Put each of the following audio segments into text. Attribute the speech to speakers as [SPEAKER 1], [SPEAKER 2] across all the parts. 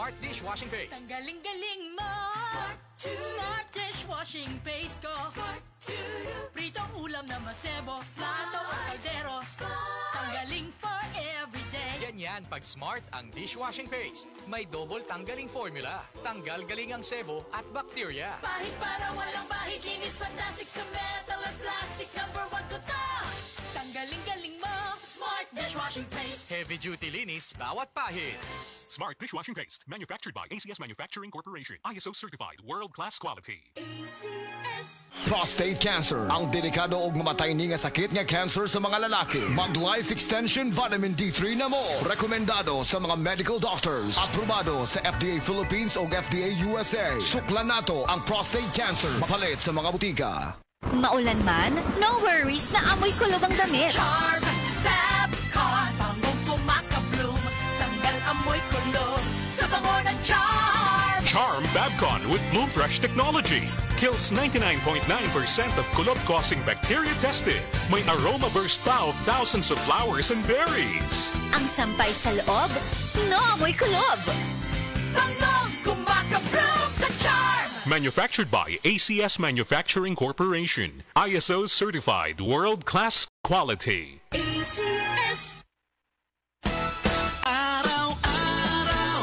[SPEAKER 1] Smart Dishwashing Paste.
[SPEAKER 2] Tanggaling-galing mo. Smart Dishwashing Paste ko. Pritong ulam na masebo, plato o kaldero. Tanggaling for everyday.
[SPEAKER 1] Ganyan pag Smart ang dishwashing paste. May double tanggaling formula. Tanggal galing ang sebo at bacteria.
[SPEAKER 2] Bahid para walang bahid, linis fantastic sa metal at plastic. Number 1 ko to. Tanggaling-galing mo. Smart Dishwashing Paste.
[SPEAKER 1] Heavy duty linis bawat pahid.
[SPEAKER 3] Smart Dishwashing Paste, manufactured by ACS Manufacturing Corporation. ISO certified, world-class quality.
[SPEAKER 2] ACS.
[SPEAKER 4] Prostate cancer, ang delikado ug mamatay ni nga sakit nga cancer sa mga lalaki. Mag Life Extension Vitamin D3 na mo. Rekomendado sa mga medical doctors. Aprobado sa FDA Philippines ug FDA USA. Suklan nato ang prostate cancer. Mapalit sa mga butika.
[SPEAKER 5] Maulan man, no worries na amoy kulob ang damit.
[SPEAKER 2] Charm Fabcon, bangong pumakabloom. Tanggal amoy kulob sa bango ng Charm.
[SPEAKER 3] Charm Fabcon with Bloom Fresh technology. Kills 99.9% of kulob-causing bacteria tested. May aroma burst pa of thousands of flowers and berries.
[SPEAKER 5] Ang sampay sa loob, no amoy kulob.
[SPEAKER 2] Bangong pumakabloom sa Charm.
[SPEAKER 3] Manufactured by ACS Manufacturing Corporation. ISO certified, world-class quality.
[SPEAKER 2] ACS.
[SPEAKER 6] Araw-araw,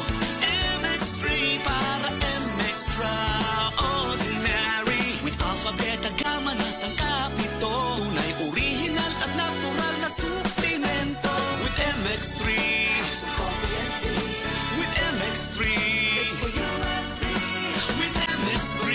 [SPEAKER 6] MX3 para MX-Traordinary. With alphabeta gamma na sangkap nito. Tunay, original at natural na suplemento. With MX3, sa coffee and tea. With MX3, it's for you and me. With MX3,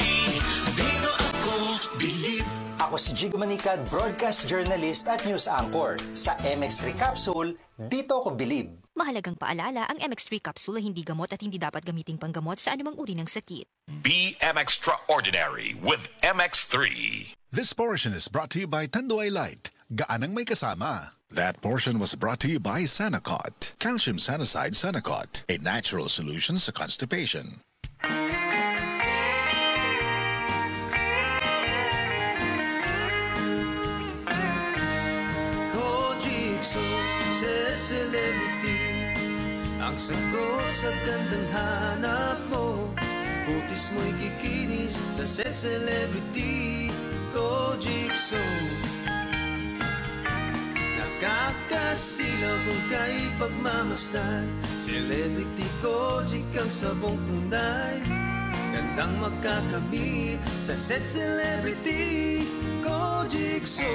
[SPEAKER 6] dito ako believe.
[SPEAKER 7] Ako si Jigo Manicad, broadcast journalist at news anchor. Sa MX3 Capsule, dito ako believe.
[SPEAKER 5] Mahalagang paalala, ang MX3 capsule ay hindi gamot at hindi dapat gamiting panggamot sa anumang uri ng sakit.
[SPEAKER 8] Be extraordinary with MX3.
[SPEAKER 9] This portion is brought to you by Tanduay Light. Gaanang may kasama. That portion was brought to you by Sanacot. Calcium Sanicide Sanacot. A natural solution sa constipation.
[SPEAKER 6] Celebrity, ang sagot sa gandang hanap mo. Kutis mo'y kikinis sa set celebrity. Kojikso, nakakasilaw kung kay pagmamasdan. Celebrity Kojik ang sabong tunay. Gandang magkakamit sa set celebrity. Kojikso.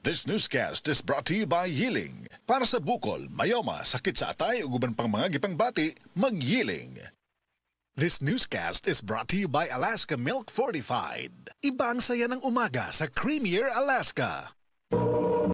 [SPEAKER 9] This newscast is brought to you by Yiling. Para sa bukol, mayoma, sakit sa atay ug uban pang mga gipangbati, mag-Yiling. This newscast is brought to you by Alaska Milk Fortified. Iba ang saya ng umaga sa Creamier Alaska.